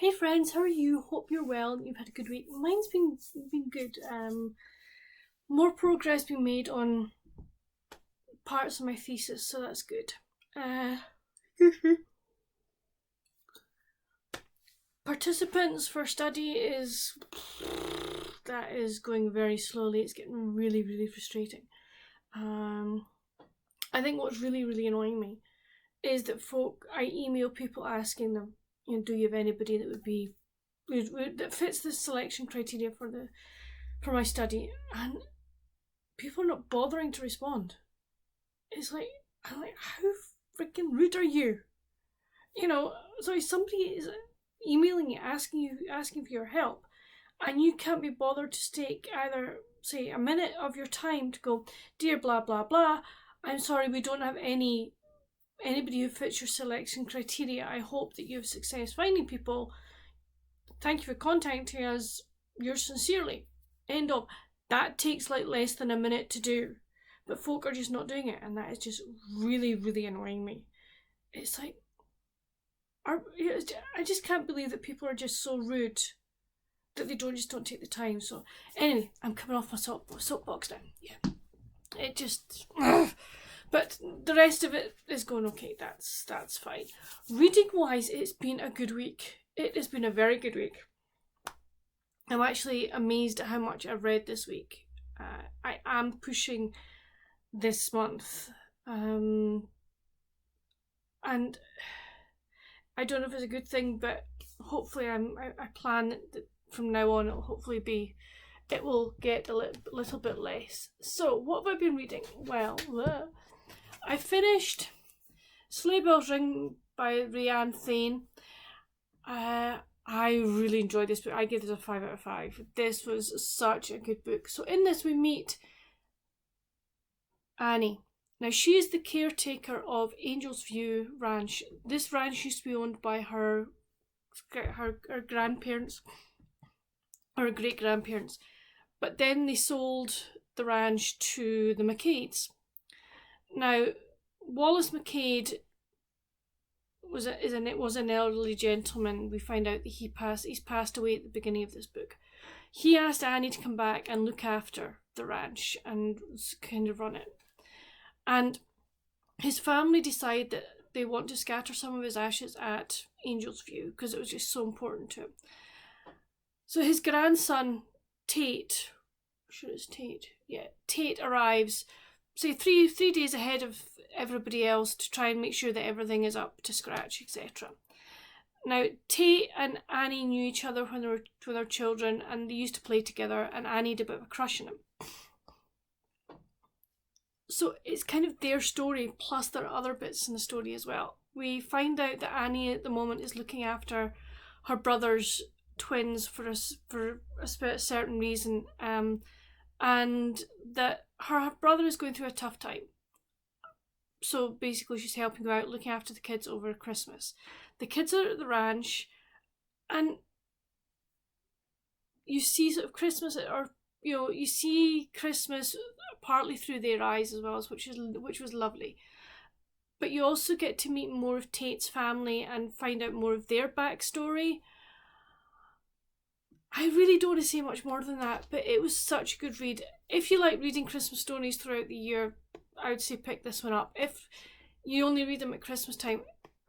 Hey friends, how are you? Hope you're well and you've had a good week. Mine's been good. More progress being made on parts of my thesis, so that's good. Participants for study is going very slowly. It's getting really frustrating. I think what's really annoying me is that I email people asking them, do you have anybody that fits the selection criteria for my study, and people are not bothering to respond. I'm like, how freaking rude are you? So if somebody is emailing you asking for your help, and you can't be bothered to take either, say, a minute of your time to go, dear blah blah blah, I'm sorry, we don't have anybody who fits your selection criteria. I hope that you have success finding people. Thank you for contacting us. Yours sincerely. End of. That takes like less than a minute to do, but folk are just not doing it, and that is just really annoying me. It's like, I just can't believe that people are just so rude that they don't take the time. So anyway, I'm coming off my soapbox now. Yeah, it just. But the rest of it is going okay. That's fine. Reading wise, it's been a good week. It has been a very good week. I'm actually amazed at how much I've read this week. I am pushing this month, and I don't know if it's a good thing, but hopefully I plan that from now on it will get a little bit less. So what have I been reading? Well, I finished Sleigh Bells Ring by RaeAnne Thayne. I really enjoyed this book. I give this a 5 out of 5. This was such a good book. So in this we meet Annie. Now she is the caretaker of Angel's View Ranch. This ranch used to be owned by her grandparents, or her great grandparents, but then they sold the ranch to the McCades. Now Wallace McCade was an elderly gentleman. We find out that he's passed away at the beginning of this book. He asked Annie to come back and look after the ranch and kind of run it. And his family decide that they want to scatter some of his ashes at Angel's View because it was just so important to him. So his grandson Tate, Tate arrives, say 3 days ahead of everybody else to try and make sure that everything is up to scratch, etc. Now Tate and Annie knew each other when they were children, and they used to play together, and Annie had a bit of a crush on him. So it's kind of their story, plus there are other bits in the story as well. We find out that Annie at the moment is looking after her brother's twins for a certain reason, and that her brother is going through a tough time. So basically she's helping go out, looking after the kids over Christmas. The kids are at the ranch, and you see sort of Christmas, or you see Christmas partly through their eyes as well, which was lovely. But you also get to meet more of Tate's family and find out more of their backstory. I really don't want to say much more than that, but it was such a good read. If you like reading Christmas stories throughout the year, I would say pick this one up. If you only read them at Christmas time,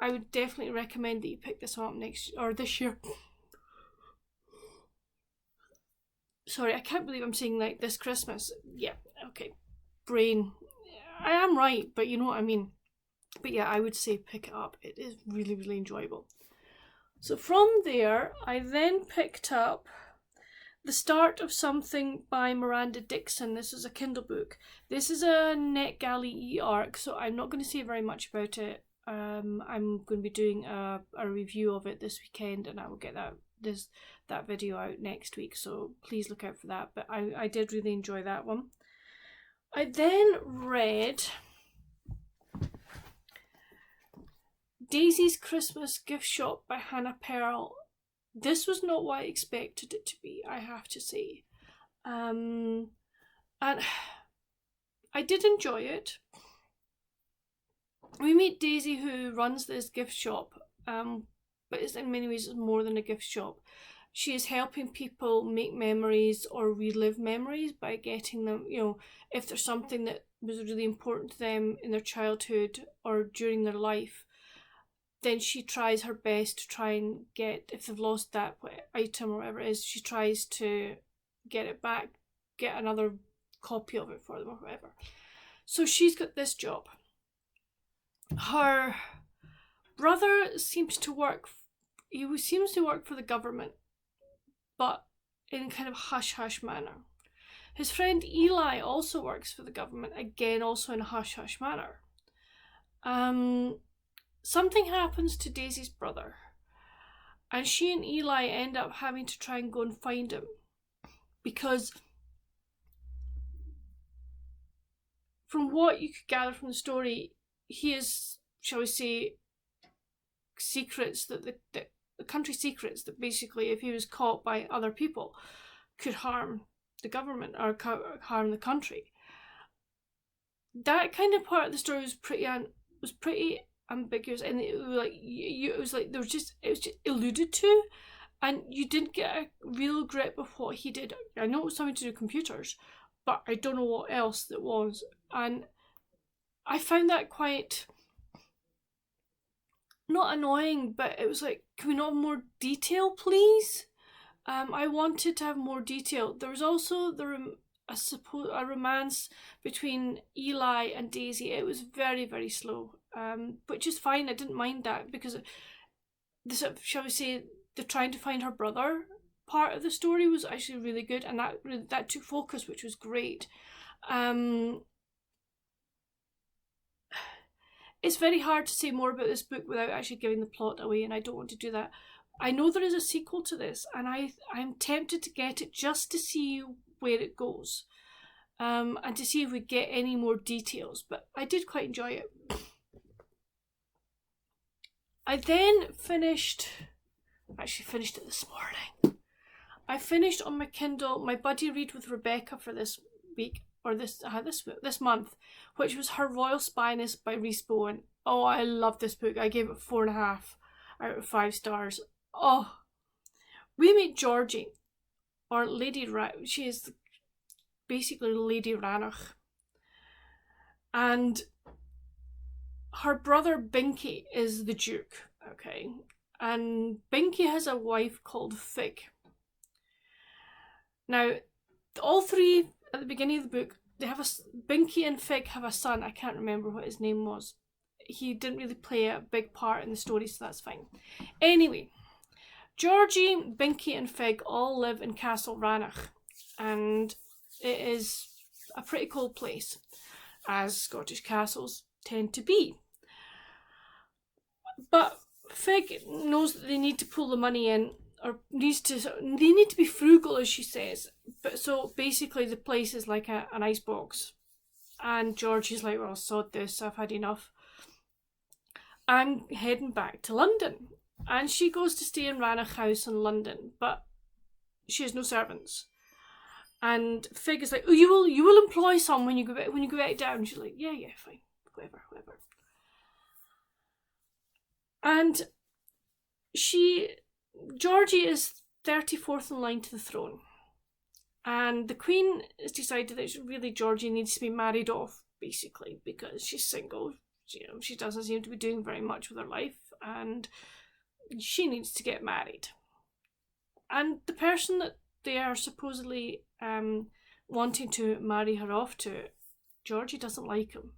I would definitely recommend that you pick this one up this year. Sorry, I can't believe I'm saying like this Christmas. Yeah, okay. Brain. I am right, but you know what I mean. But yeah, I would say pick it up. It is really enjoyable. So from there, I then picked up The Start of Something by Miranda Dickinson. This is a Kindle book. This is a NetGalley e-arc, so I'm not going to say very much about it. I'm going to be doing a review of it this weekend, and I will get that video out next week, so please look out for that. But I did really enjoy that one. I then read Daisy's Christmas Gift Shop by Hannah Pearl. This was not what I expected it to be, I have to say. And I did enjoy it. We meet Daisy, who runs this gift shop, but it's in many ways it's more than a gift shop. She is helping people make memories or relive memories by getting them, if there's something that was really important to them in their childhood or during their life, then she tries her best to try and get, if they've lost that item or whatever it is, she tries to get it back, get another copy of it for them or whatever. So she's got this job. Her brother seems to work for the government, but in kind of hush-hush manner. His friend Eli also works for the government, again also in a hush-hush manner. Something happens to Daisy's brother, and she and Eli end up having to try and go and find him, because from what you could gather from the story, he is, shall we say, secrets that the country secrets that basically, if he was caught by other people, could harm the government or harm the country. That kind of part of the story was pretty ambiguous, and it was just alluded to, and you didn't get a real grip of what he did. I know it was something to do with computers, but I don't know what else it was, and I found that quite, not annoying, but it was like, can we not have more detail, please? I wanted to have more detail. There was also a romance between Eli and Daisy. It was very, very slow, which is fine. I didn't mind that, because shall we say, the trying to find her brother part of the story was actually really good, and that took focus, which was great. It's very hard to say more about this book without actually giving the plot away, and I don't want to do that. I know there is a sequel to this, and I'm tempted to get it just to see where it goes, and to see if we get any more details, but I did quite enjoy it. I then finished it this morning. I finished on my Kindle my buddy read with Rebecca for this week, or this month, which was her Royal Spinous by Rhys Bowen. Oh, I love this book. I gave it 4.5 out of 5 stars. Oh, we meet Georgie, or Lady she is basically Lady Rannoch, and her brother Binky is the Duke, okay, and Binky has a wife called Fig. Now, all three at the beginning of the book, Binky and Fig have a son. I can't remember what his name was. He didn't really play a big part in the story, so that's fine. Anyway, Georgie, Binky and Fig all live in Castle Rannoch, and it is a pretty cold place, as Scottish castles tend to be. But Fig knows that they need to pull the money in, or they need to be frugal, as she says. But so basically the place is like an ice box, and Georgie's like, well, sod this, I've had enough. I'm heading back to London. And she goes to stay in Rannoch House in London, but she has no servants. And Fig is like, oh, you will employ some when you go back down. She's like, yeah, fine, whatever. And Georgie is 34th in line to the throne, and the Queen has decided that really Georgie needs to be married off, basically, because she's single. She doesn't seem to be doing very much with her life, and she needs to get married. And the person that they are supposedly wanting to marry her off to, Georgie doesn't like him.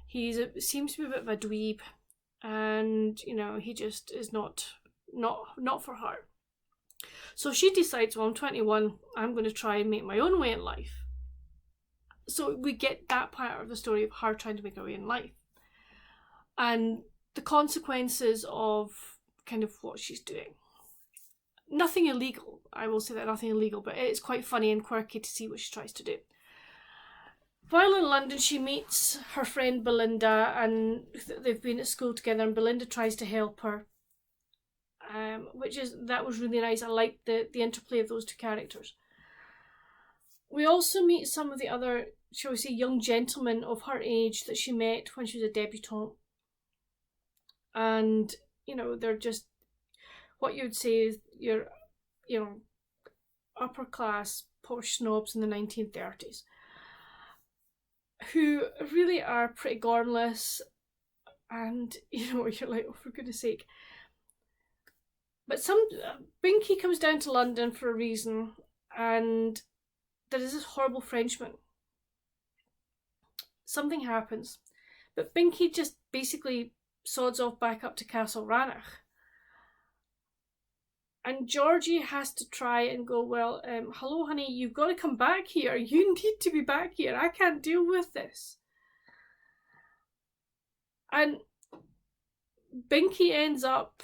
He seems to be a bit of a dweeb, and he just is not for her. So she decides, well, I'm 21, I'm going to try and make my own way in life. So we get that part of the story of her trying to make her way in life, and the consequences of kind of what she's doing. Nothing illegal, I will say that, nothing illegal, but it's quite funny and quirky to see what she tries to do. While in London, she meets her friend Belinda, and they've been at school together, and Belinda tries to help her, that was really nice. I liked the interplay of those two characters. We also meet some of the other, shall we say, young gentlemen of her age that she met when she was a debutante. And, they're just, what you would say is your, upper class posh snobs in the 1930s, who really are pretty gormless, and you're like, oh, for goodness sake. But Binky comes down to London for a reason, and there is this horrible Frenchman. Something happens, but Binky just basically sods off back up to Castle Ranach. And Georgie has to try and go, well, hello, honey, you've got to come back here. You need to be back here. I can't deal with this. And Binky ends up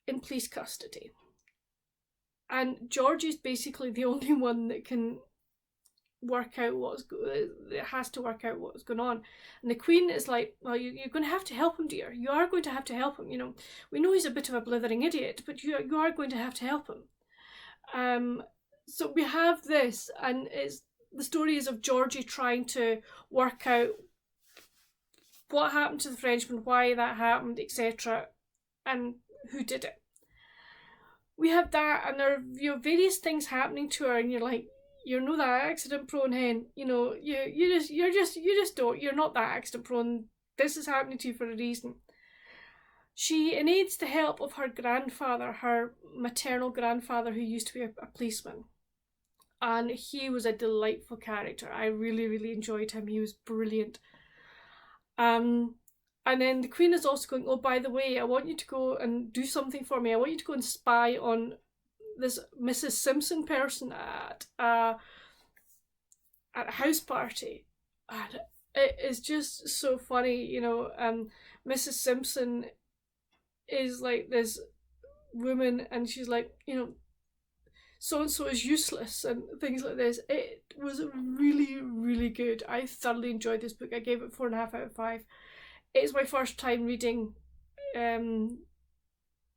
in police custody. And Georgie's basically the only one that can work out has to work out what's going on. And the Queen is like, well, you're going to have to help him, dear. You are going to have to help him. We know he's a bit of a blithering idiot, but you are going to have to help him. So we have this, and the story is of Georgie trying to work out what happened to the Frenchman, why that happened, etc., and who did it. We have that, and there are various things happening to her, and you're like, you're not that accident prone, hen. You're not that accident prone. This is happening to you for a reason. She needs the help of her grandfather, her maternal grandfather, who used to be a policeman. And he was a delightful character. I really, really enjoyed him. He was brilliant. And then the Queen is also going, oh, by the way, I want you to go and do something for me. I want you to go and spy on this Mrs. Simpson person at a house party. And it is just so funny, Mrs. Simpson is like this woman, and she's like, so-and-so is useless and things like this. It was really, really good. I thoroughly enjoyed this book. I gave it 4.5 out of 5. It's my first time reading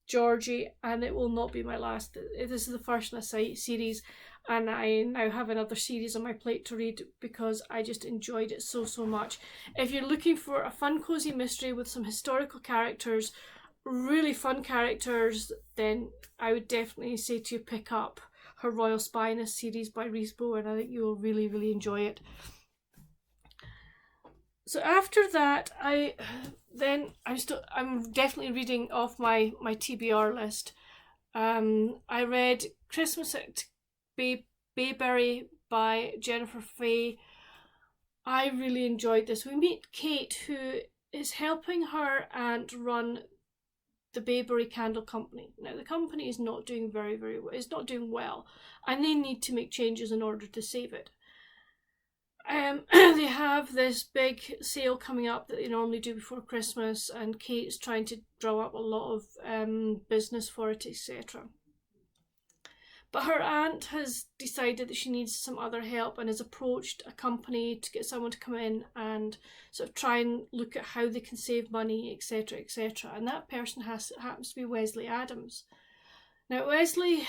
Georgie, and it will not be my last. This is the first in a series, and I now have another series on my plate to read because I just enjoyed it so much. If you're looking for a fun, cozy mystery with some historical characters, really fun characters, then I would definitely say to you pick up her Royal Spinous series by Rhys Bowen. I think you'll really, really enjoy it. So after that, I'm definitely reading off my TBR list. I read Christmas at Babeberry by Jennifer Fay. I really enjoyed this. We meet Kate, who is helping her aunt run the Babeberry Candle Company. Now, the company is not doing very, very well. It's not doing well, and they need to make changes in order to save it. They have this big sale coming up that they normally do before Christmas, and Kate's trying to draw up a lot of business for it, etc. But her aunt has decided that she needs some other help and has approached a company to get someone to come in and sort of try and look at how they can save money, etc., etc. And that person happens to be Wesley Adams. Now, Wesley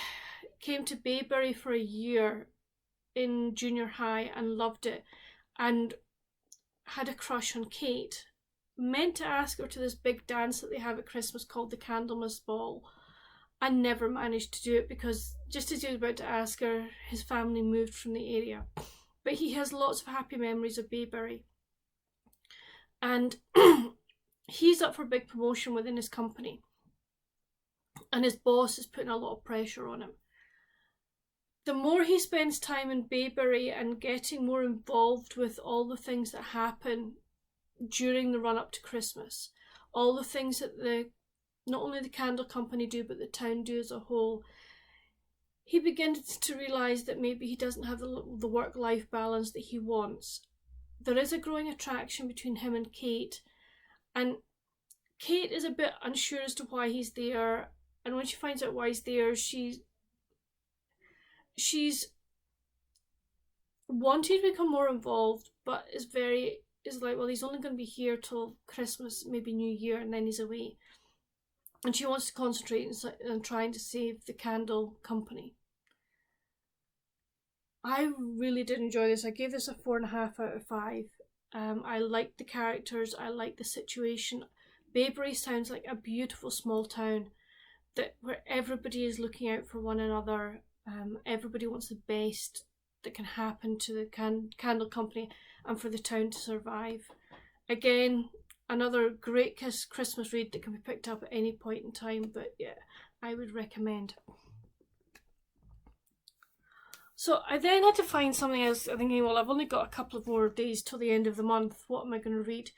came to Babeberry for a year in junior high and loved it, and had a crush on Kate. Meant to ask her to this big dance that they have at Christmas called the Candlemas Ball, and never managed to do it because just as he was about to ask her, his family moved from the area. But he has lots of happy memories of Babeberry. And he's up for a big promotion within his company, and his boss is putting a lot of pressure on him. The more he spends time in Babeberry and getting more involved with all the things that happen during the run up to Christmas, all the things that not only the candle company do, but the town do as a whole, he begins to realise that maybe he doesn't have the work-life balance that he wants. There is a growing attraction between him and Kate, and Kate is a bit unsure as to why he's there, and when she finds out why he's there, she's wanting to become more involved, but is like, well, he's only going to be here till Christmas, maybe New Year, and then he's away. And she wants to concentrate on trying to save the candle company. I really did enjoy this. I gave this a 4.5 out of 5. I liked the characters. I liked the situation. Babeberry sounds like a beautiful small town where everybody is looking out for one another. Everybody wants the best that can happen to the candle company and for the town to survive. Again, another great Christmas read that can be picked up at any point in time, but yeah, I would recommend. So I then had to find something else, thinking, well, I've only got a couple of more days till the end of the month. What am I going to read?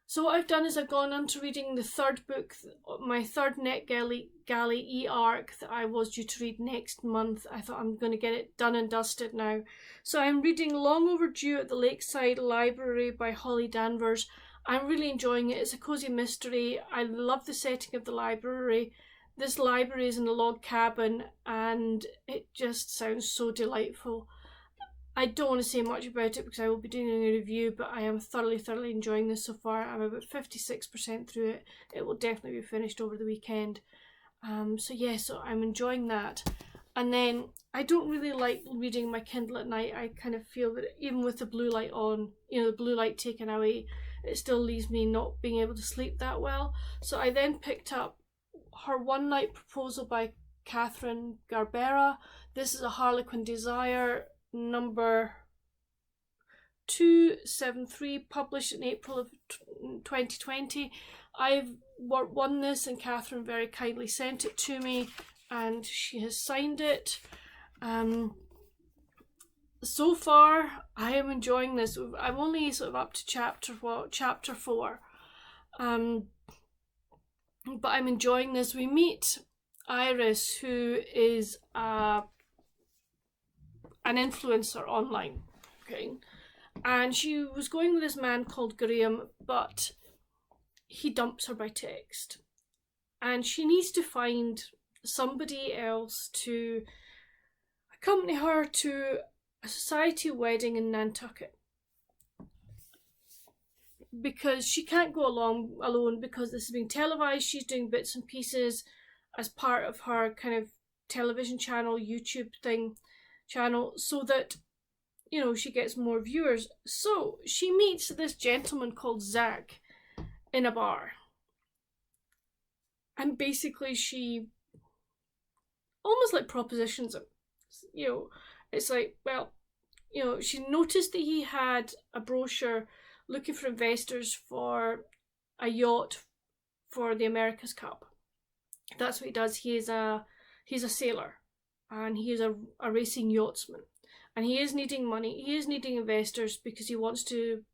So what I've done is I've gone on to reading the third book, my third NetGalley e-arc that I was due to read next month. I thought I'm going to get it done and dusted now. So I'm reading Long Overdue at the Lakeside Library by Holly Danvers. I'm really enjoying it. It's a cosy mystery. I love the setting of the library. This library is in a log cabin and it just sounds so delightful. I don't want to say much about it because I will be doing a review, but I am thoroughly enjoying this so far. I'm about 56% through it. It will definitely be finished over the weekend. So I'm enjoying that. And then I don't really like reading my Kindle at night. I kind of feel that even with the blue light on, the blue light taken away, it still leaves me not being able to sleep that well. So I then picked up Her One Night Proposal by Katherine Garberra. This is a Harlequin Desire number 273, published in April of 2020. I've won this and Katherine very kindly sent it to me and she has signed it. So far I am enjoying this. I'm only sort of up to chapter 4. But I'm enjoying this. We meet Iris, who is an influencer online, okay, and she was going with this man called Graham, but he dumps her by text and she needs to find somebody else to accompany her to a society wedding in Nantucket because she can't go along alone because this is being televised. She's doing bits and pieces as part of her kind of television channel, YouTube channel, so that she gets more viewers. So she meets this gentleman called Zach in a bar, and basically she almost like propositions him. It's like, well, she noticed that he had a brochure looking for investors for a yacht for the America's Cup. That's what he does. He's a sailor and he is a racing yachtsman, and he is needing money. He is needing investors because he wants to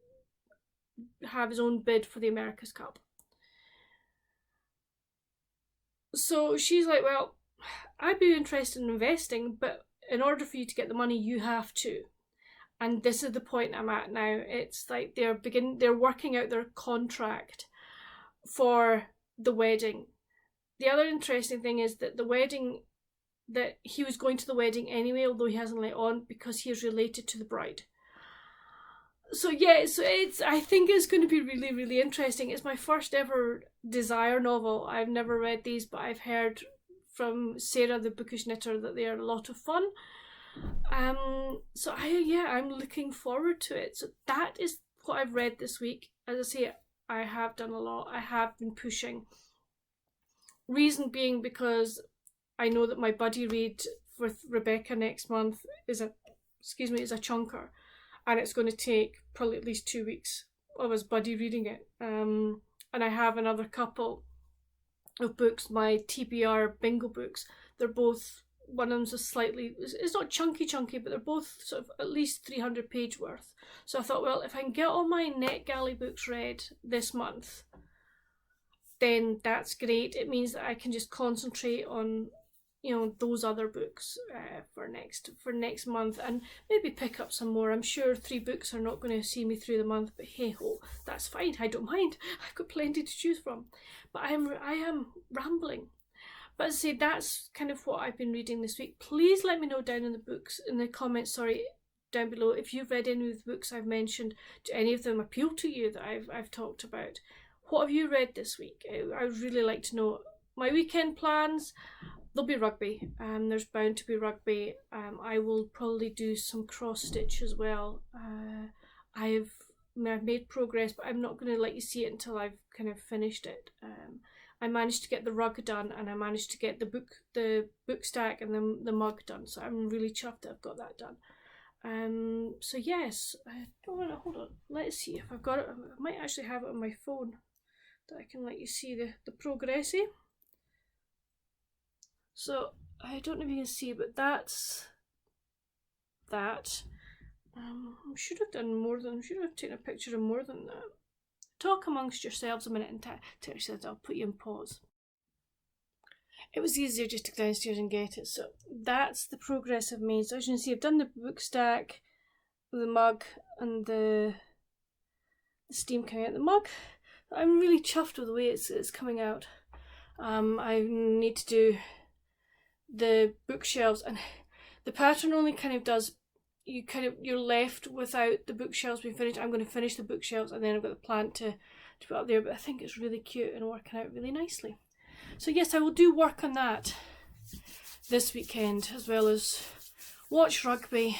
have his own bid for the America's Cup. So she's like, well, I'd be interested in investing, but in order for you to get the money, you have to. And this is the point I'm at now. It's like they're working out their contract for the wedding. The other interesting thing is that that he was going to the wedding anyway, although he hasn't let on, because he is related to the bride. So yeah, I think it's going to be really interesting. It's my first ever desire novel. I've never read these, but I've heard from Sarah, the bookish knitter, that they are a lot of fun. So I'm looking forward to it. So that is what I've read this week. As I say, I have done a lot. I have been pushing. Reason being because I know that my buddy read with Rebecca next month is a chunker, and it's going to take probably at least 2 weeks of us buddy reading it. And I have another couple of books, my TBR bingo books. They're both, one of them's it's not chunky, but they're both sort of at least 300 page worth. So I thought, well, if I can get all my NetGalley books read this month, then that's great. It means that I can just concentrate on those other books for next month, and maybe pick up some more. I'm sure 3 books are not going to see me through the month, but hey ho, that's fine. I don't mind. I've got plenty to choose from. But I am rambling. But as I say, that's kind of what I've been reading this week. Please let me know down in the comments, down below, if you've read any of the books I've mentioned. Do any of them appeal to you that I've talked about? What have you read this week? I would really like to know. My weekend plans, there'll be rugby. There's bound to be rugby. I will probably do some cross stitch as well. I've I've made progress, but I'm not going to let you see it until I've kind of finished it. I managed to get the rug done, and I managed to get the book stack and the mug done, so I'm really chuffed that I've got that done. So yes, hold on, let's see if I've got it. I might actually have it on my phone that I can let you see the progressy. So I don't know if you can see, but that's that. I should have taken a picture of more than that. Talk amongst yourselves a minute and Terry said I'll put you in pause. It was easier just to go downstairs and get it. So that's the progress I've made. So as you can see, I've done the book stack, the mug, and the steam coming out the mug. I'm really chuffed with the way it's coming out. I need to do the bookshelves, and the pattern only kind of does, you're left without the bookshelves being finished. I'm going to finish the bookshelves, and then I've got the plant to put up there, but I think it's really cute and working out really nicely. So yes, I will do work on that this weekend, as well as watch rugby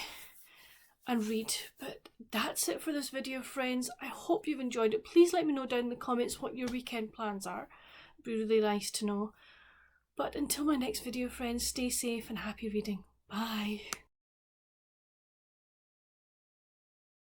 and read. But that's it for this video, friends. I hope you've enjoyed it. Please let me know down in the comments what your weekend plans are. It'd be really nice to know. But until my next video, friends, stay safe and happy reading. Bye.